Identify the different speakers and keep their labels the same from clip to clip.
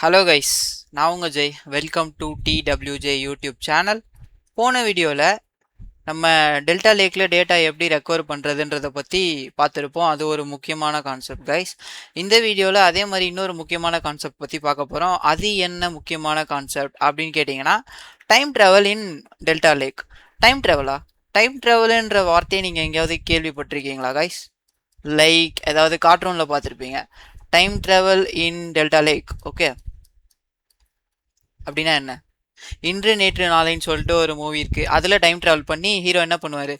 Speaker 1: Hello guys, நான் உங்கள் Jai. Welcome to TWJ YouTube channel. போன வீடியோவில் நம்ம டெல்டா லேக்கில் டேட்டா எப்படி ரெக்கவர் பண்ணுறதுன்றதை பற்றி பார்த்துருப்போம். அது ஒரு முக்கியமான கான்செப்ட் கைஸ். இந்த வீடியோவில் அதே மாதிரி இன்னொரு முக்கியமான கான்செப்ட் பற்றி பார்க்க போகிறோம். அது என்ன முக்கியமான கான்செப்ட் அப்படின்னு கேட்டிங்கன்னா, time travel in Delta Lake. Time ட்ராவலா? டைம் ட்ராவலுன்ற வார்த்தையை நீங்கள் எங்கேயாவது கேள்விப்பட்டிருக்கீங்களா கைஸ்? லைக் ஏதாவது கார்ட்டூனில் பார்த்துருப்பீங்க, time travel in Delta Lake. Okay, அப்படின்னா என்ன? இன்று நேற்று நாளைன்னு சொல்லிட்டு ஒரு மூவி இருக்கு. அதில் டைம் ட்ராவல் பண்ணி ஹீரோ என்ன பண்ணுவார்,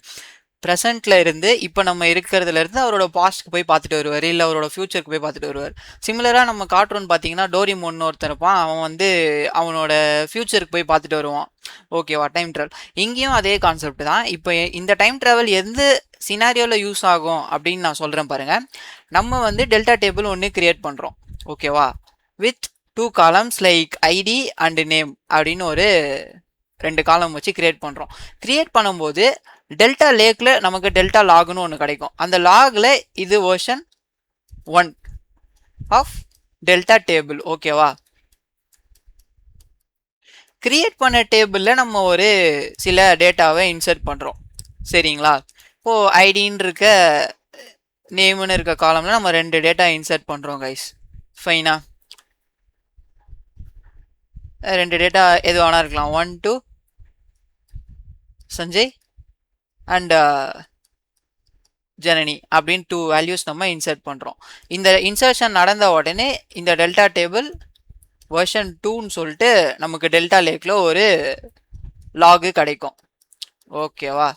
Speaker 1: ப்ரெசென்ட்ல இருந்து இப்போ நம்ம இருக்கிறதுல இருந்து அவரோட பாஸ்ட்க்கு போய் பார்த்துட்டு வருவார், இல்லை அவரோட ஃபியூச்சருக்கு போய் பார்த்துட்டு வருவார். சிமிலராக நம்ம கார்ட்டூன் பார்த்தீங்கன்னா டோரிமோன்னு ஒருத்தர் இருப்பான். அவன் வந்து அவனோட ஃபியூச்சருக்கு போய் பார்த்துட்டு வருவான். ஓகேவா? டைம் ட்ராவல் இங்கேயும் அதே கான்செப்ட் தான். இப்போ இந்த டைம் ட்ராவல் எந்த சினாரியோவில் யூஸ் ஆகும் அப்படின்னு நான் சொல்கிறேன் பாருங்கள். நம்ம வந்து டெல்டா டேபிள் ஒன்று கிரியேட் பண்ணுறோம். ஓகேவா? With 2 columns like ID and name அப்படின்னு ஒரு 2 காலம் வச்சு கிரியேட் பண்ணுறோம். கிரியேட் பண்ணும்போது டெல்டா லேக்கில் நமக்கு டெல்டா லாக்னு ஒன்று கிடைக்கும். அந்த லாகில் இது வெர்ஷன் 1 ஆஃப் டெல்டா டேபிள். ஓகேவா? கிரியேட் பண்ண டேபிளில் நம்ம ஒரு சில டேட்டாவை இன்சர்ட் பண்ணுறோம். சரிங்களா? இப்போது ஐடின்னு இருக்க நேம்னு இருக்க காலமில் நம்ம 2 டேட்டா இன்சர்ட் பண்ணுறோம் கைஸ். ஃபைனா? 2 டேட்டா எது வேணா இருக்கலாம். 1 2 சஞ்சய் அண்ட் ஜனனி அப்படின்னு 2 வேல்யூஸ் நம்ம இன்சர்ட் பண்ணுறோம். இந்த இன்சர்ஷன் நடந்த உடனே இந்த டெல்டா டேபிள் வெர்ஷன் 2ன்னு சொல்லிட்டு நமக்கு டெல்டா லேக்கில் ஒரு லாகு கிடைக்கும். ஓகேவா?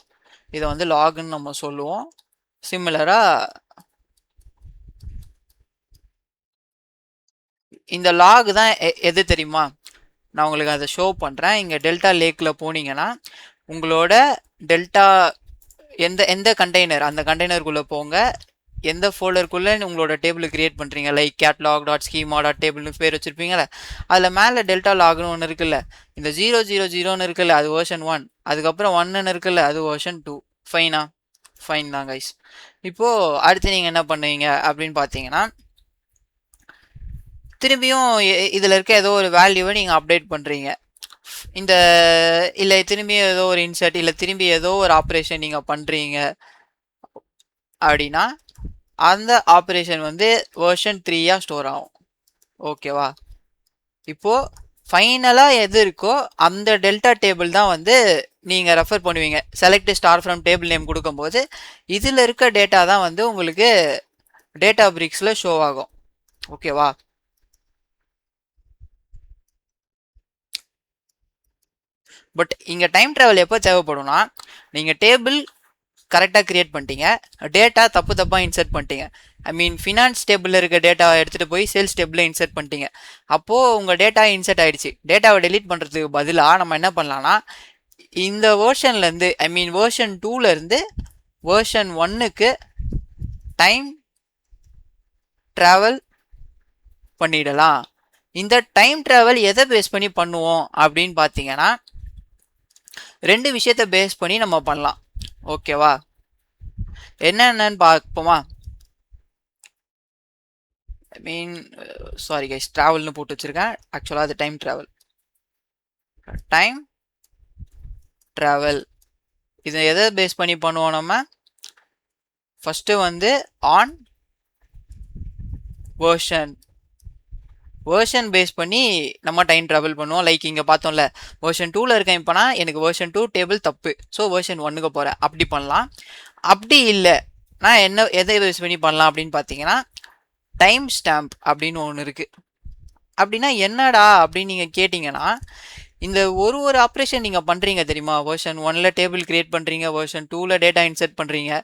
Speaker 1: இதை வந்து லாகுன்னு நம்ம சொல்லுவோம். சிமிலராக இந்த லாக் தான் எது தெரியுமா? நான் உங்களுக்கு அதை ஷோ பண்ணுறேன். இங்கே டெல்டா லேக்கில் போனீங்கன்னா உங்களோட டெல்டா எந்த எந்த கண்டெய்னர், அந்த கண்டெய்னருக்குள்ளே போங்க. எந்த ஃபோல்டருக்குள்ளே உங்களோட டேபிள் கிரியேட் பண்ணுறீங்க, like catalog dot schema dot டேபிள்னு பேர் வச்சுருப்பீங்களே, அதில் மேலே டெல்டா லாக்னு ஒன்று இருக்குல்ல, இந்த 000 இருக்குல்ல, அது வெர்ஷன் 1. அதுக்கப்புறம் 1ன்னு இருக்குல்ல, அது வெர்ஷன் 2. ஃபைனா? ஃபைன் தான் கைஸ். இப்போது அடுத்து நீங்கள் என்ன பண்ணுவீங்க அப்படின்னு பார்த்தீங்கன்னா, திரும்பியும் இதில் இருக்க ஏதோ ஒரு வேல்யூவை நீங்கள் அப்டேட் பண்ணுறீங்க. இந்த இல்லை திரும்பி ஏதோ ஒரு இன்சர்ட், இல்லை திரும்பி ஏதோ ஒரு ஆப்ரேஷன் நீங்கள் பண்ணுறீங்க அப்படின்னா அந்த ஆப்ரேஷன் வந்து வெர்ஷன் 3 ஸ்டோர் ஆகும். ஓகேவா? இப்போது ஃபைனலாக எது இருக்கோ அந்த டெல்டா டேபிள் தான் வந்து நீங்கள் ரெஃபர் பண்ணுவீங்க. Select star from table name கொடுக்கும்போது இதில் இருக்க டேட்டா தான் வந்து உங்களுக்கு டேட்டா பிரிக்ஸில் ஷோ ஆகும். ஓகேவா? பட் இங்கே டைம் ட்ராவல் எப்போ தேவைப்படும்னா, நீங்கள் டேபிள் கரெக்டாக கிரியேட் பண்ணிட்டீங்க, டேட்டா தப்பாக இன்சர்ட் பண்ணிட்டீங்க. ஐ மீன் ஃபினான்ஸ் டேபிளில் இருக்க டேட்டாவை எடுத்துகிட்டு போய் சேல்ஸ் டேபிளில் இன்சர்ட் பண்ணிட்டீங்க. அப்போது உங்கள் டேட்டா இன்சர்ட் ஆகிடுச்சு. டேட்டாவை டெலீட் பண்ணுறதுக்கு பதிலாக நம்ம என்ன பண்ணலான்னா, இந்த வேர்ஷன்லேருந்து, ஐ மீன் வேர்ஷன் 2லேருந்து வேர்ஷன் 1க்கு டைம் ட்ராவல் பண்ணிடலாம். இந்த டைம் ட்ராவல் எதை பேஸ் பண்ணி பண்ணுவோம் அப்படின்னு பார்த்தீங்கன்னா, 2 விஷயத்தை பேஸ் பண்ணி நம்ம பண்ணலாம். ஓகேவா? என்னென்னு பார்ப்போமா? ஐ மீன் சாரி கைஸ், ட்ராவல்னு போட்டு வச்சுருக்கேன். ஆக்சுவலாக அது டைம் ட்ராவல். டைம் ட்ராவல் இதை எதை பேஸ் பண்ணி பண்ணுவோம் நம்ம? ஃபஸ்ட்டு வந்து ஆன் வேர்ஷன் பேஸ் பண்ணி நம்ம டைம் ட்ராவல் பண்ணுவோம். லைக் இங்கே பார்த்தோம்ல, வேர்ஷன் 2ல் இருக்கேன் இப்போனா, எனக்கு வேர்ஷன் 2 டேபிள் தப்பு, ஸோ வேர்ஷன் 1க்கு போகிறேன். அப்படி பண்ணலாம். அப்படி இல்லை, நான் எதை பேஸ் பண்ணி பண்ணலாம் அப்படின்னு பார்த்தீங்கன்னா, டைம் ஸ்டாம்ப் அப்படின்னு ஒன்று இருக்குது. அப்படின்னா என்னடா அப்படின்னு நீங்கள் கேட்டிங்கன்னா, இந்த ஒரு ஆப்ரேஷன் நீங்கள் பண்ணுறீங்க தெரியுமா? வேர்ஷன் 1ல் டேபிள் கிரியேட் பண்ணுறீங்க, வேர்ஷன் 2ல் டேட்டா இன்சர்ட் பண்ணுறீங்க.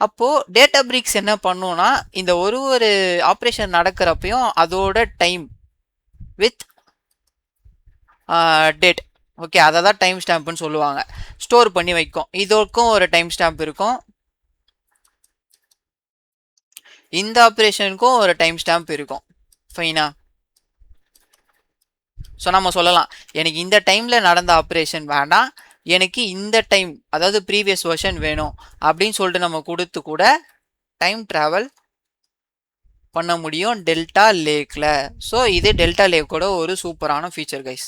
Speaker 1: அப்போது டேட்டா பிரிக்ஸ் என்ன பண்ணுன்னா, இந்த ஒரு ஆப்ரேஷன் நடக்கிறப்பையும் அதோட டைம் வித் டேட், ஓகே, அதை தான் டைம் ஸ்டாம்ப்னு சொல்லுவாங்க, ஸ்டோர் பண்ணி வைக்கும். இதற்கும் ஒரு டைம் ஸ்டாம்ப் இருக்கும், இந்த ஆப்ரேஷனுக்கும் ஒரு டைம் ஸ்டாம்ப் இருக்கும். ஃபைனா? ஸோ நம்ம சொல்லலாம், எனக்கு இந்த டைமில் நடந்த ஆப்ரேஷன் வேண்டாம், எனக்கு இந்த டைம், அதாவது ப்ரீவியஸ் வெர்ஷன் வேணும் அப்படின்னு சொல்லிட்டு நம்ம கொடுத்து கூட டைம் ட்ராவல் பண்ண முடியும் டெல்டா லேக்கில். ஸோ இது டெல்டா லேக்கோட ஒரு சூப்பரான ஃபீச்சர் கைஸ்.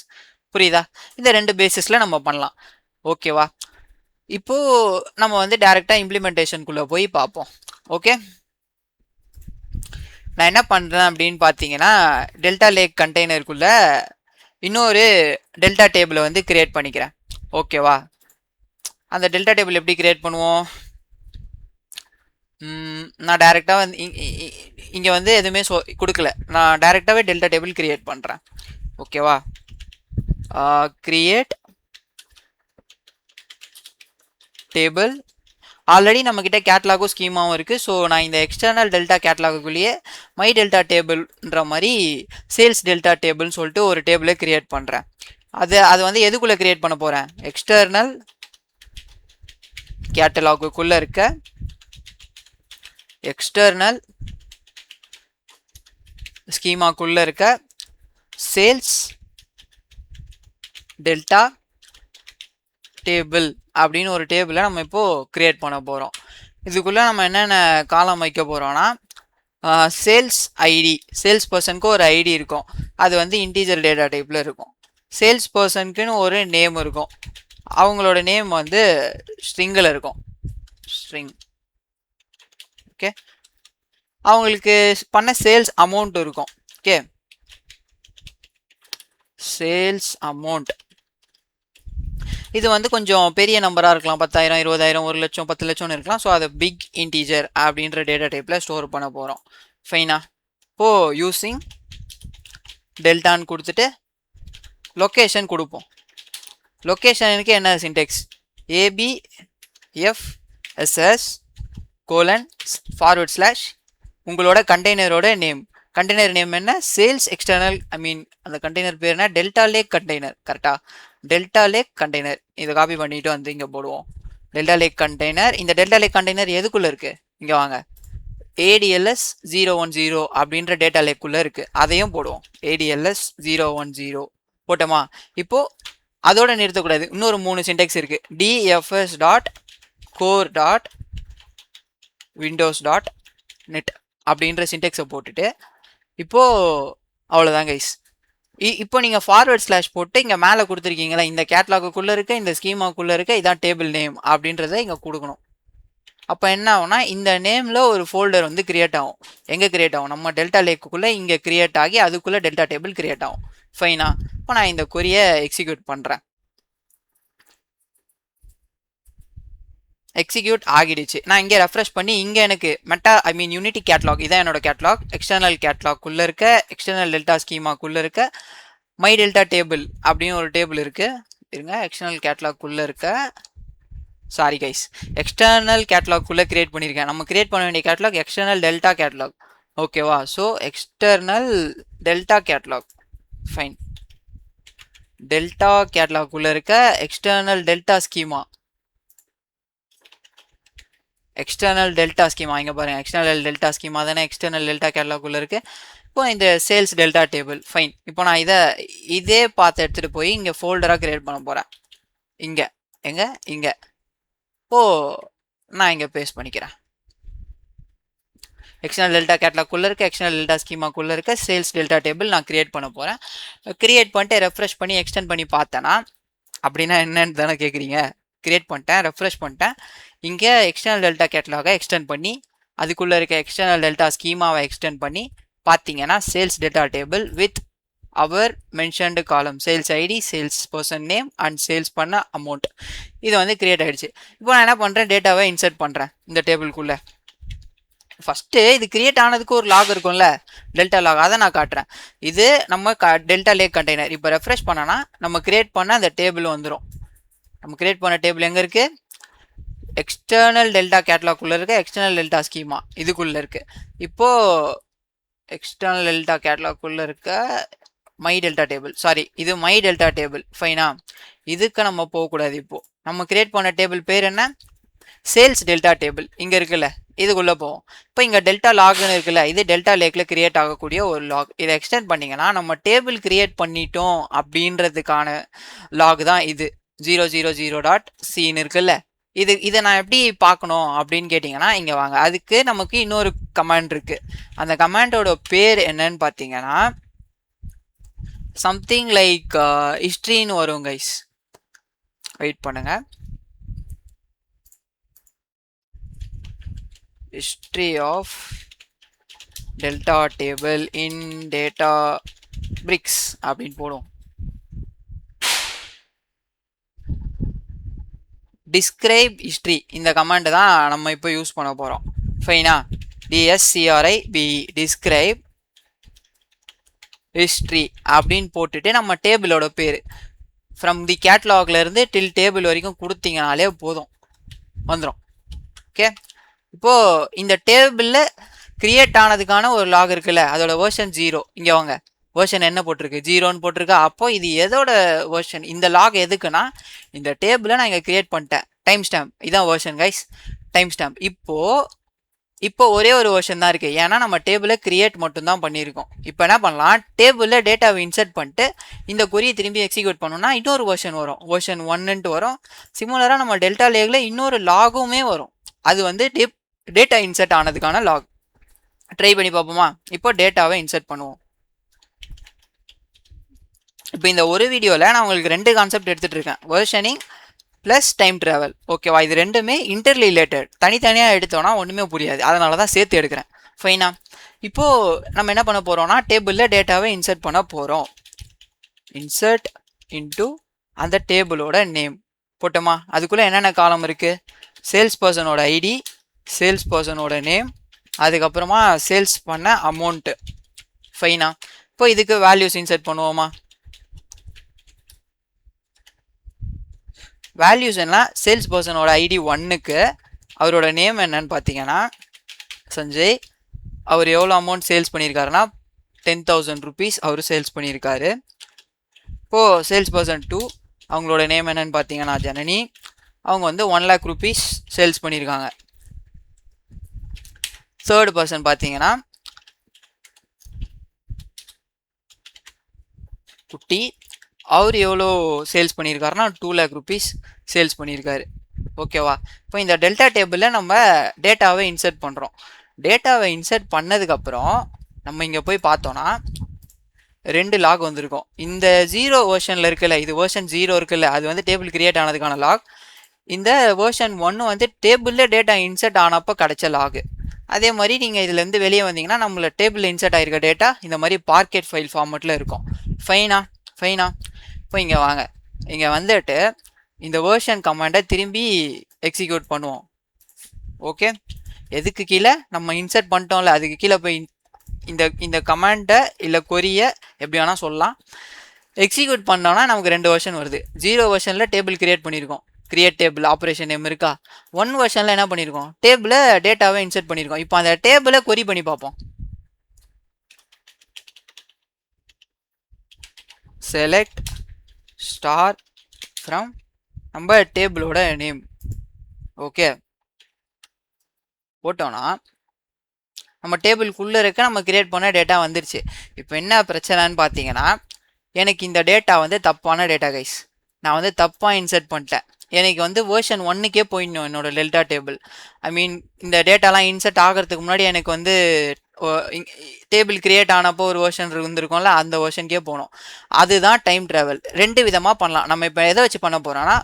Speaker 1: புரியுதா? இந்த 2 பேசிஸில் நம்ம பண்ணலாம். ஓகேவா? இப்போ நம்ம வந்து டைரெக்டாக இம்ப்ளிமெண்டேஷனுக்குள்ளே போய் பார்ப்போம். ஓகே, நான் என்ன பண்ணுறேன் அப்படின்னு பார்த்தீங்கன்னா, டெல்டா லேக் கண்டெய்னருக்குள்ளே இன்னொரு டெல்டா டேபிளை வந்து கிரியேட் பண்ணிக்கிறேன். ஓகேவா? அந்த டெல்டா டேபிள் எப்படி கிரியேட் பண்ணுவோம்? நான் டைரெக்டாக வந்து இங்கே வந்து எதுவுமே கொடுக்கல. நான் டைரெக்டாகவே டெல்டா டேபிள் கிரியேட் பண்ணுறேன். ஓகேவா? Create table. ஆல்ரெடி நம்மக்கிட்ட கேட்லாகும் ஸ்கீமாவும் இருக்குது. ஸோ நான் இந்த எக்ஸ்டர்னல் டெல்டா கேட்லாகுக்குள்ளேயே மை டெல்டா டேபிள்ன்ற மாதிரி சேல்ஸ் டெல்டா டேபிள்னு சொல்லிட்டு ஒரு டேபிளை கிரியேட் பண்ணுறேன். அது வந்து எதுக்குள்ளே கிரியேட் பண்ண போகிறேன்? எக்ஸ்டர்னல் கேட்டலாகுக்குள்ளே இருக்க எக்ஸ்டர்னல் ஸ்கீமாக்குள்ளே இருக்க சேல்ஸ் டெல்டா டேபிள் அப்படின்னு ஒரு டேபிளை நம்ம இப்போது கிரியேட் பண்ண போகிறோம். இதுக்குள்ளே நம்ம என்னென்ன காலம் வைக்க போகிறோம்னா, சேல்ஸ் ஐடி, சேல்ஸ் பர்சனுக்கு ஒரு ஐடி இருக்கும். அது வந்து இன்டீஜர் டேட்டா டைப்பில் இருக்கும். சேல்ஸ் பர்சனுக்குன்னு ஒரு நேம் இருக்கும். அவங்களோட நேம் வந்து ஸ்ட்ரிங்கில் இருக்கும். ஸ்ட்ரிங். ஓகே, அவங்களுக்கு பண்ண சேல்ஸ் அமௌண்ட் இருக்கும். ஓகே, சேல்ஸ் அமௌண்ட் இது வந்து கொஞ்சம் பெரிய நம்பராக இருக்கலாம். 10,000, 20,000, 1 லட்சம், 10 லட்சம்னு இருக்கலாம். ஸோ அதை பிக் இன்டீஜர் அப்படின்ற டேட்டா டைப்பில் ஸ்டோர் பண்ண போகிறோம். ஃபைனா? இப்போது யூஸிங் டெல்டான்னு கொடுத்துட்டு லொக்கேஷன் கொடுப்போம். லொக்கேஷனுக்கு என்ன சின்டெக்ஸ்? ABFSS : // உங்களோட கண்டெய்னரோட நேம். கண்டெய்னர் நேம் என்ன? சேல்ஸ் எக்ஸ்டர்னல், அந்த கண்டெய்னர் பேர் என்ன? Delta Lake container. கரெக்டா? Delta Lake container. இதை காப்பி பண்ணிட்டு வந்து இங்கே போடுவோம். Delta Lake container. இந்த டெல்டா லேக் கண்டெய்னர் எதுக்குள்ளே இருக்குது? இங்கே வாங்க, ADLS 010 அப்படின்ற டேட்டா லேக்குள்ளே இருக்குது. அதையும் போடுவோம். ADLS 010 போட்டோமா? இப்போது அதோட நிறுத்தக்கூடாது. இன்னொரு 3 சின்டெக்ஸ் இருக்குது. dfs.core.windows.net அப்படின்ற சின்டெக்ஸை போட்டுட்டு இப்போது அவ்வளோதான் கைஸ். இப்போ நீங்கள் ஃபார்வர்ட் / போட்டு இங்கே மேலே கொடுத்துருக்கீங்களா, இந்த கேட்லாகுக்குள்ளே இருக்க இந்த ஸ்கீமாக்குள்ளே இருக்க இதான் டேபிள் நேம் அப்படின்றத இங்கே கொடுக்கணும். அப்போ என்ன ஆகும்னா, இந்த நேமில் ஒரு ஃபோல்டர் வந்து கிரியேட் ஆகும். எங்கே கிரியேட் ஆகும்? நம்ம டெல்டா லேக்குள்ளே இங்கே கிரியேட் ஆகி அதுக்குள்ளே டெல்டா டேபிள் கிரியேட் ஆகும். ஃபைனா? இப்போ நான் இந்த கொரியை எக்ஸிக்யூட் பண்ணுறேன். எக்ஸிக்யூட் ஆகிடுச்சு. நான் இங்கே ரெஃப்ரெஷ் பண்ணி இங்கே எனக்கு யூனிட்டி கேட்லாக், இதான் என்னோட கேட்லாக். எக்ஸ்டர்னல் கேட்லாக்குள்ளே இருக்க எக்ஸ்டர்னல் டெல்டா ஸ்கீமாக்குள்ளே இருக்க மை டெல்டா டேபிள் அப்படின்னு ஒரு டேபிள் இருக்குது. இருங்க, எக்ஸ்டர்னல் கேட்லாக்குள்ளே இருக்க, சாரி கைஸ், எக்ஸ்டர்னல் கேட்லாக்குள்ளே கிரியேட் பண்ணியிருக்கேன். நம்ம கிரியேட் பண்ண வேண்டிய கேட்லாக் எக்ஸ்டர்னல் டெல்டா கேட்லாக். ஓகேவா? So external delta catalog. Fine. Delta கேட்லாக்குள்ளே இருக்க external delta schema, external delta schema இங்கே பாருங்கள். எக்ஸ்டர்னல் டெல்டா ஸ்கீமா தானே எக்ஸ்டர்னல் டெல்டா கேட்லாக்குள்ளே இருக்குது. இப்போ இந்த சேல்ஸ் டெல்டா டேபிள். ஃபைன். இப்போ நான் இதே பார்த்து எடுத்துகிட்டு போய் இங்கே ஃபோல்டராக கிரியேட் பண்ண போகிறேன். இங்கே நான் இங்கே பேஸ்ட் பண்ணிக்கிறேன். எக்ஸ்டர்னல் டெல்டா கேட்லாக்குள்ளே இருக்க எக்ஸ்டர்னல் டெல்டா ஸ்கீமாக்குள்ளே இருக்க சேல்ஸ் டெல்டா டேபிள் நான் கிரியேட் பண்ண போகிறேன். கிரியேட் பண்ணிட்டு ரெஃப்ரெஷ் பண்ணி எக்ஸ்டெண்ட் பண்ணி பார்த்தேன்னா, அப்படின்னா என்னன்னு தானே கேட்குறீங்க? கிரியேட் பண்ணிட்டேன், ரெஃப்ரெஷ் பண்ணிட்டேன். இங்கே எக்ஸ்டர்னல் டெல்டா கேட்லாகை எக்ஸ்டெண்ட் பண்ணி அதுக்குள்ளே இருக்க எக்ஸ்டர்னல் டெல்டா ஸ்கீமாவை எக்ஸ்டெண்ட் பண்ணி பார்த்தீங்கன்னா sales data table with our mentioned column, sales ID, sales person name and sales பண்ண அமௌண்ட், இது வந்து கிரியேட் ஆகிடுச்சு. இப்போ நான் என்ன பண்ணுறேன்? டேட்டாவை இன்சர்ட் பண்ணுறேன் இந்த டேபிள்குள்ளே. ஃபஸ்ட்டு இது கிரியேட் ஆனதுக்கு ஒரு லாக் இருக்கும்ல, டெல்டா லாக், அதை நான் காட்டுறேன். இது நம்ம டெல்டா லேக் கண்டெய்னர். இப்போ ரெஃப்ரெஷ் பண்ணோன்னா நம்ம கிரியேட் பண்ண அந்த டேபிள் வந்துடும். நம்ம கிரியேட் பண்ண டேபிள் எங்கே இருக்குது? எக்ஸ்டர்னல் டெல்டா கேட்லாக்குள்ளே இருக்க எக்ஸ்டர்னல் டெல்டா ஸ்கீமா இதுக்குள்ளே இருக்குது. இப்போது எக்ஸ்டர்னல் டெல்டா கேட்லாக்குள்ளே இருக்க மை டெல்டா டேபிள், சாரி இது மை டெல்டா டேபிள். ஃபைனா? இதுக்கு நம்ம போகக்கூடாது. இப்போது நம்ம கிரியேட் பண்ண டேபிள் பேர் என்ன? Sales delta table. இங்கே இருக்குல்ல, இதுக்குள்ளே போவோம். இப்போ இங்கே டெல்டா லாக்னு இருக்குல்ல, இது டெல்டா லேக்கில் கிரியேட் ஆகக்கூடிய ஒரு லாக். இதை எக்ஸ்டெண்ட் பண்ணிங்கன்னா நம்ம டேபிள் கிரியேட் பண்ணிட்டோம் அப்படின்றதுக்கான லாக் தான் இது. 000.cன்னு இருக்குல்ல, இதை நான் எப்படி பார்க்கணும் அப்படின்னு கேட்டிங்கன்னா இங்கே வாங்க. அதுக்கு நமக்கு இன்னொரு கமாண்ட் இருக்கு. அந்த கமாண்டோட பேர் என்னன்னு பார்த்தீங்கன்னா சம்திங் லைக் ஹிஸ்ட்ரின்னு வரும் கைஸ். வெயிட் பண்ணுங்க. History of delta table in Databricks அப்படின்னு போடும். டிஸ்கிரைப் ஹிஸ்ட்ரி இந்த கமாண்ட் தான் நம்ம இப்போ யூஸ் பண்ண போகிறோம். ஃபைனா, DSCRIBE டிஸ்கிரைப் ஹிஸ்ட்ரி அப்படின்னு போட்டுட்டு நம்ம டேபிளோட பேர் ஃப்ரம் தி கேட்லாக்ல இருந்து டில் டேபிள் வரைக்கும் கொடுத்தீங்கனாலே போதும், வந்துடும். ஓகே, இப்போ இந்த டேபிளில் கிரியேட் ஆனதுக்கான ஒரு லாக் இருக்குல்ல, அதோட வெர்ஷன் 0. இங்கே வாங்க, வெர்ஷன் என்ன போட்டிருக்கு, 0ன்னு போட்டிருக்கு. அப்போ இது எதோட வெர்ஷன்? இந்த லாக் எதுக்குன்னா இந்த டேபிளை நான் இங்கே கிரியேட் பண்ணிட்டேன். டைம் ஸ்டாம்ப் இதான் வெர்ஷன் கைஸ், டைம் ஸ்டாம்ப். இப்போ ஒரே ஒரு வெர்ஷன் தான் இருக்குது, ஏன்னா நம்ம டேபிளை கிரியேட் மட்டும்தான் பண்ணியிருக்கோம். இப்போ என்ன பண்ணலாம், டேபிளில் டேட்டாவை இன்சர்ட் பண்ணிட்டு இந்த கொரியை திரும்பி எக்ஸிக்யூட் பண்ணோம்னா இன்னொரு வெர்ஷன் வரும், வெர்ஷன் 1ன்ட்டு வரும். சிமிலராக நம்ம டெல்டா லேகில் இன்னொரு லாகுமே வரும். அது வந்து டேட்டா இன்சர்ட் ஆனதுக்கான லாக். ட்ரை பண்ணி பார்ப்போமா? இப்போ டேட்டாவை இன்சர்ட் பண்ணுவோம். இப்போ இந்த ஒரு வீடியோவில் நான் உங்களுக்கு 2 கான்செப்ட் எடுத்துகிட்டு இருக்கேன், வெர்ஷனிங் ப்ளஸ் டைம் ட்ராவல். ஓகேவா? இது ரெண்டுமே இன்டர்ரிலேட்டட். தனித்தனியாக எடுத்தோன்னா ஒன்றுமே புரியாது, அதனால தான் சேர்த்து எடுக்கிறேன். ஃபைனா, இப்போது நம்ம என்ன பண்ண போகிறோம்னா டேபிளில் டேட்டாவை இன்சர்ட் பண்ண போகிறோம். இன்சர்ட் இன்டு அந்த டேபிளோட நேம் போட்டோமா? அதுக்குள்ளே என்னென்ன காலம் இருக்குது? சேல்ஸ் பர்சனோட ஐடி, சேல்ஸ் பர்சனோட நேம், அதுக்கப்புறமா சேல்ஸ் பண்ண அமௌண்ட்டு. ஃபைனா, இப்போ இதுக்கு வேல்யூஸ் இன்சர்ட் பண்ணுவோமா? வேல்யூஸ் என்ன? சேல்ஸ் பர்சனோட ஐடி 1க்கு அவரோட நேம் என்னன்னு பார்த்தீங்கன்னா சஞ்சய். அவர் எவ்வளோ அமௌண்ட் சேல்ஸ் பண்ணியிருக்காருன்னா 10,000 rupees அவர் சேல்ஸ் பண்ணியிருக்காரு. இப்போது சேல்ஸ் பர்சன் 2 அவங்களோட நேம் என்னன்னு பார்த்தீங்கன்னா ஜனனி. அவங்க வந்து 1 lakh rupees சேல்ஸ் பண்ணியிருக்காங்க. தேர்ட் பர்சன் பார்த்தீங்கன்னா குட்டி. அவர் எவ்வளோ சேல்ஸ் பண்ணியிருக்காருன்னா 2 lakh rupees சேல்ஸ் பண்ணியிருக்காரு. ஓகேவா? இப்போ இந்த டெல்டா டேபிளில் நம்ம டேட்டாவை இன்சர்ட் பண்ணுறோம். டேட்டாவை இன்சர்ட் பண்ணதுக்கப்புறம் நம்ம இங்கே போய் பார்த்தோன்னா 2 லாக் வந்திருக்கும். இந்த 0 வெர்ஷனில் இருக்குல்ல, இது வெர்ஷன் 0 இருக்குல்ல, அது வந்து டேபிள் கிரியேட் ஆனதுக்கான லாக். இந்த வெர்ஷன் 1 வந்து டேபிளில் டேட்டா இன்சர்ட் ஆனப்போ கிடைச்ச லாகு. அதே மாதிரி நீங்கள் இதுலேருந்து வெளியே வந்தீங்கன்னா நம்மள டேபிளில் இன்சர்ட் ஆகிருக்க டேட்டா இந்த மாதிரி பார்க்கெட் ஃபைல் ஃபார்மெட்டில் இருக்கும். ஃபைனா, இப்போ இங்கே வாங்க. இங்கே வந்துட்டு இந்த வெர்ஷன் கமாண்டை திரும்பி எக்ஸிக்யூட் பண்ணுவோம். ஓகே, எதுக்கு கீழே நம்ம இன்சர்ட் பண்ணிட்டோம்ல அதுக்கு கீழே போய் இந்த கமாண்டை இல்லை கொரியை எப்படி வேணால் சொல்லலாம் எக்ஸிக்யூட் பண்ணோன்னா நமக்கு 2 வெர்ஷன் வருது. 0 வெர்ஷனில் டேபிள் கிரியேட் பண்ணியிருக்கோம், கிரியேட் டேபிள் ஆப்ரேஷன் நேம் இருக்கா. 1 வெர்ஷனில் என்ன பண்ணியிருக்கோம், டேபிளை டேட்டாவை இன்சர்ட் பண்ணியிருக்கோம். இப்போ அந்த டேபிளை கொரி பண்ணி பார்ப்போம். செலக்ட் ஸ்டார் ஃப்ரம் நம்ம டேபிளோட நேம். ஓகே, போட்டோன்னா நம்ம டேபிள்குள்ளே இருக்க நம்ம கிரியேட் பண்ண டேட்டா வந்துருச்சு. இப்போ என்ன பிரச்சனைன்னு பார்த்தீங்கன்னா எனக்கு இந்த டேட்டா வந்து தப்பான டேட்டா கைஸ். நான் வந்து தப்பாக இன்சர்ட் பண்ணிட்டேன். எனக்கு வந்து வெர்ஷன் 1க்கே போயிடணும் என்னோட டெல்டா டேபிள். ஐ மீன் இந்த டேட்டாலாம் இன்சர்ட் ஆகிறதுக்கு முன்னாடி எனக்கு வந்து டேபிள் கிரியேட் ஆனப்போ ஒரு வெர்ஷன் இருந்திருக்கும்ல, அந்த வெர்ஷனுக்கே போகணும். அதுதான் டைம் ட்ராவல். 2 விதமாக பண்ணலாம். நம்ம இப்போ எதை வச்சு பண்ண போகிறோம்னா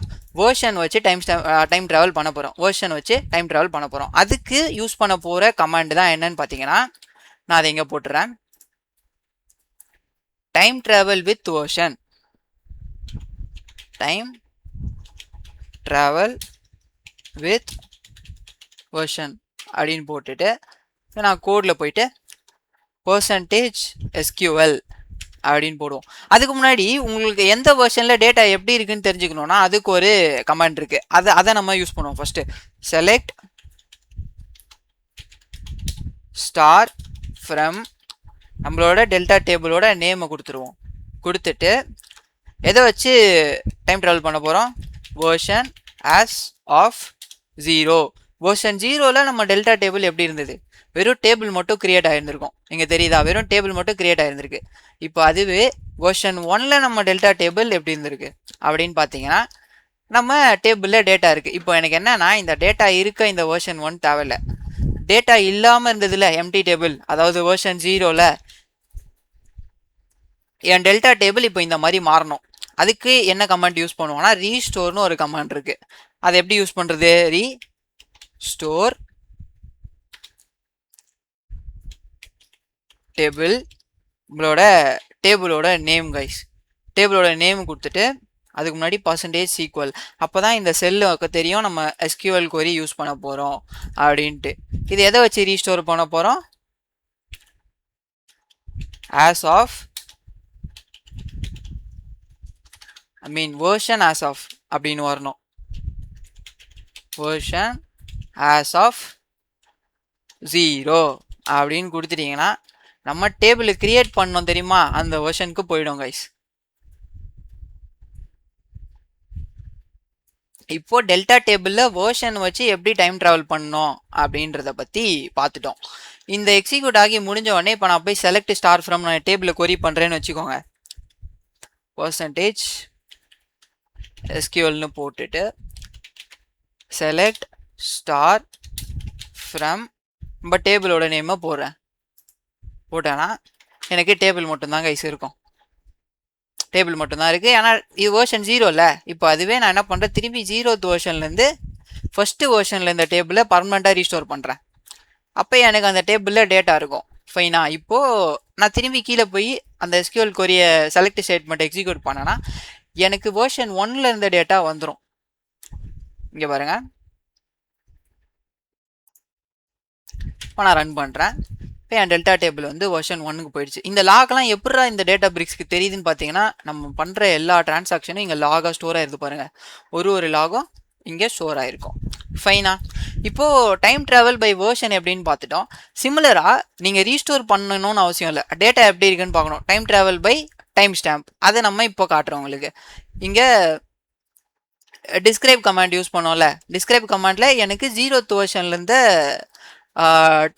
Speaker 1: வெர்ஷன் வச்சு டைம் ட்ராவல் பண்ண போகிறோம். வெர்ஷன் வச்சு டைம் ட்ராவல் பண்ண போகிறோம். அதுக்கு யூஸ் பண்ண போகிற கமாண்ட் தான் என்னன்னு பார்த்தீங்கன்னா நான் அதை இங்கே போட்டுறேன். Time travel with version. Time travel with version அப்படின்னு போட்டுட்டு நான் கோடில் போயிட்டு %SQL அப்படின்னு போடுவோம். அதுக்கு முன்னாடி உங்களுக்கு எந்த வெர்ஷனில் டேட்டா எப்படி இருக்குன்னு தெரிஞ்சுக்கணுன்னா அதுக்கு ஒரு கமாண்ட் இருக்குது. அதை நம்ம யூஸ் பண்ணுவோம். ஃபஸ்ட்டு செலக்ட் ஸ்டார் ஃப்ரம் நம்மளோட டெல்டா டேபிளோட நேமை கொடுத்துருவோம். கொடுத்துட்டு எதை வச்சு டைம் ட்ராவல் பண்ண போகிறோம், வெர்ஷன் ஆஸ் ஆஃப் 0. வெர்ஷன் 0ல் நம்ம டெல்டா டேபிள் எப்படி இருந்தது, வெறும் டேபிள் மட்டும் கிரியேட் ஆகிருந்திருக்கும். இங்கே தெரியுதா, வெறும் டேபிள் மட்டும் கிரியேட் ஆகிருந்திருக்கு. இப்போ அதுவே வெர்ஷன் 1ல் நம்ம டெல்டா டேபிள் எப்படி இருந்திருக்கு அப்படின்னு பார்த்தீங்கன்னா நம்ம டேபிளில் டேட்டா இருக்குது. இப்போ எனக்கு என்னன்னா இந்த டேட்டா இருக்க இந்த வெர்ஷன் 1 தேவையில்லை. டேட்டா இல்லாமல் இருந்ததுல எம்டி டேபிள், அதாவது வெர்ஷன் 0ல் என் டெல்டா டேபிள் இப்போ இந்த மாதிரி மாறணும். அதுக்கு என்ன கமாண்ட் யூஸ் பண்ணுவோம்னா ரீஸ்டோர்னு ஒரு கமாண்ட் இருக்குது. அதை எப்படி யூஸ் பண்ணுறது? ரீஸ்டோர் டேபிள், உங்களோட டேபிளோட நேம் கைஸ், டேபிளோட நேம் கொடுத்துட்டு அதுக்கு முன்னாடி %SQL. அப்போ தான் இந்த செல்லுக்கு தெரியும் நம்ம SQL query யூஸ் பண்ண போகிறோம் அப்படின்ட்டு. இது எதை வச்சு ரீஸ்டோர் பண்ண போகிறோம்? as of version as of அப்படின்னு வரணும். version as of 0 அப்படின்னு கொடுத்துட்டீங்கன்னா நம்ம டேபிள் கிரியேட் பண்ணோம் தெரியுமா, அந்த வெர்ஷனுக்கு போயிடும் கைஸ். இப்போ டெல்டா டேபிளில் வேர்ஷன் வச்சு எப்படி டைம் ட்ராவல் பண்ணணும் அப்படின்றத பற்றி பார்த்துட்டோம். இந்த எக்ஸிக்யூட் ஆகி முடிஞ்ச உடனே இப்போ நான் போய் செலக்ட் ஸ்டார் ஃப்ரம் நான் டேபிளில் கொரி பண்ணுறேன்னு வச்சுக்கோங்க. %SQLனு போட்டுட்டு செலக்ட் ஸ்டார் ஃப்ரம் நம்ம டேபிளோட நேமை போட்டேன்னா எனக்கு டேபிள் மட்டும்தான் கைஸ் இருக்கும். டேபிள் மட்டும்தான் இருக்குது. ஏன்னா இது வெர்ஷன் 0ல். இப்போ அதுவே நான் என்ன பண்ணுறேன், திரும்பி 0th வெர்ஷன்லேருந்து ஃபஸ்ட்டு வெர்ஷனில் இந்த டேபிளை பர்மனெண்ட்டாக ரீஸ்டோர் பண்ணுறேன். அப்போ எனக்கு அந்த டேபிளில் டேட்டா இருக்கும். ஃபைனா இப்போது நான் திரும்பி கீழே போய் அந்த SQL கொரிய செலக்ட் ஸ்டேட்மெண்ட் எக்ஸிக்யூட் பண்ணேன்னா எனக்கு வெர்ஷன் 1ல் இருந்த டேட்டா வந்துடும். இங்கே பாருங்கள், இப்போ நான் ரன் பண்ணுறேன். இப்போ என் டெல்டா டேபிள் வந்து வெர்ஷன் 1க்கு போயிடுச்சு. இந்த லாக்லாம் எப்படா இந்த டேட்டா பிரிக்ஸ்க்கு தெரியுதுன்னு பார்த்தீங்கன்னா, நம்ம பண்ணுற எல்லா டிரான்சாக்ஷனும் இங்கே லாகாக ஸ்டோர் ஆகிருக்கு பாருங்கள். ஒரு லாகும் இங்கே ஸ்டோர் ஆகிருக்கும். ஃபைனா இப்போது டைம் ட்ராவல் பை வேர்ஷன் எப்படின்னு பார்த்துட்டோம். சிமிலராக நீங்கள் ரீஸ்டோர் பண்ணணும்னு அவசியம் இல்லை. டேட்டா எப்படி இருக்குன்னு பார்க்கணும். Time travel by timestamp அதை நம்ம இப்போ காட்டுறோம் உங்களுக்கு. இங்கே டிஸ்கிரைப் கமாண்ட் யூஸ் பண்ணோம்ல, டிஸ்கிரைப் கமாண்டில் எனக்கு 0th வெர்ஷன்லேருந்து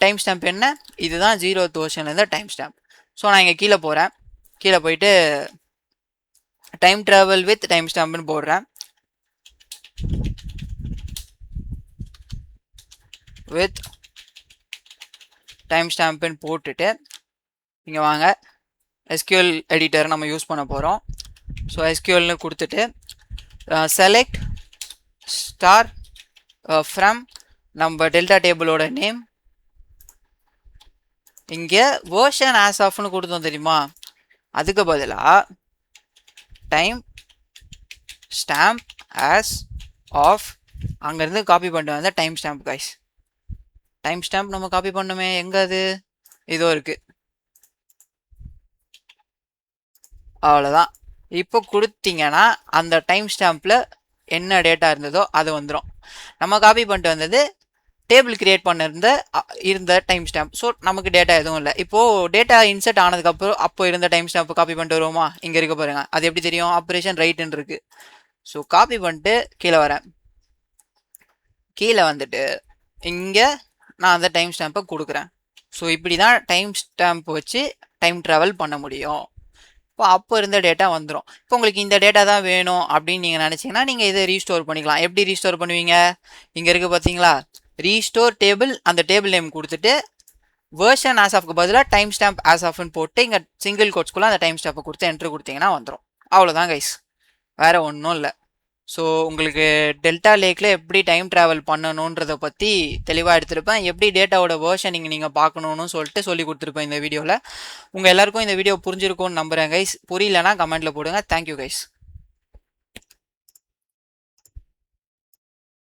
Speaker 1: டைம் ஸ்டாம்ப் என்ன, இதுதான் 0th வெர்ஷன்லேருந்து டைம் ஸ்டாம்ப். ஸோ நான் இங்கே கீழே போகிறேன். கீழே போயிட்டு டைம் ட்ராவல் வித் டைம் ஸ்டாம்ப்னு போடுறேன். வித் டைம் ஸ்டாம்ப்னு போட்டுட்டு இங்கே வாங்க, SQL எடிட்டர் நம்ம யூஸ் பண்ண போகிறோம். ஸோ SQLனு கொடுத்துட்டு செலக்ட் ஸ்டார் ஃப்ரம் நம்ம டெல்டா டேபிளோட நேம். இங்கே வேர்ஷன் ஆஸ் ஆஃப்னு கொடுத்தோம் தெரியுமா, அதுக்கு பதிலாக டைம் ஸ்டாம்ப் ஆஸ் ஆஃப் அங்கேருந்து காப்பி பண்ணிட்டு வந்த time stamp guys. Time stamp நம்ம காப்பி பண்ணோமே, எங்கே அது, இதோ இருக்குது. அவ்வளோதான். இப்போ கொடுத்தீங்கன்னா அந்த டைம் ஸ்டாம்பில் என்ன டேட்டா இருந்ததோ அது வந்துடும். நம்ம காப்பி பண்ணிட்டு வந்தது டேபிள் கிரியேட் இருந்த டைம் ஸ்டாம்ப். ஸோ நமக்கு டேட்டா எதுவும் இல்லை. இப்போது டேட்டா இன்சர்ட் ஆனதுக்கப்புறம் அப்போ இருந்த டைம் ஸ்டாம்ப் காப்பி பண்ணிட்டு வருவோமா, இங்கே இருக்க பாருங்க. அது எப்படி தெரியும், ஆப்ரேஷன் ரைட்டுன்னு இருக்குது. ஸோ காப்பி பண்ணிட்டு கீழே வரேன். கீழே வந்துட்டு இங்கே நான் அந்த டைம் ஸ்டாம்பை கொடுக்குறேன். ஸோ இப்படி தான் டைம் ஸ்டாம்ப் வச்சு டைம் ட்ராவல் பண்ண முடியும். இப்போ அப்போ இருந்த டேட்டா வந்துடும். இப்போ உங்களுக்கு இந்த டேட்டா தான் வேணும் அப்படின்னு நீங்கள் நினச்சிங்கன்னா நீங்கள் இதை ரீஸ்டோர் பண்ணிக்கலாம். எப்படி ரீஸ்டோர் பண்ணுவீங்க, இங்கே இருக்குது பார்த்தீங்களா, ரீஸ்டோர் டேபிள், அந்த டேபிள் நேம் கொடுத்துட்டு வேர்ஷன் ஆஸ் ஆஃப்க்கு பதிலாக டைம் ஸ்டாம்ப் ஆஸ் ஆஃப்னு போட்டு இங்கே சிங்கிள் கோட்ஸ்குள்ளே அந்த டைம் ஸ்டாம்பை கொடுத்து என்ட்ரு கொடுத்தீங்கன்னா வந்துடும். அவ்வளோதான் கைஸ், வேறு ஒன்றும் இல்லை. ஸோ உங்களுக்கு டெல்டா லேக்கில் எப்படி டைம் ட்ராவல் பண்ணணுன்றதை பற்றி தெளிவாக எடுத்திருப்பேன். எப்படி டேட்டாவோட வேர்ஷனிங் நீங்கள் பார்க்கணுன்னு சொல்லிட்டு சொல்லி கொடுத்துருப்பேன் இந்த வீடியோவில். உங்கள் எல்லாருக்கும் இந்த வீடியோ புரிஞ்சிருக்கும்னு நம்புகிறேன் கைஸ். புரியலன்னா கமெண்ட்டில் போடுங்க. Thank you guys.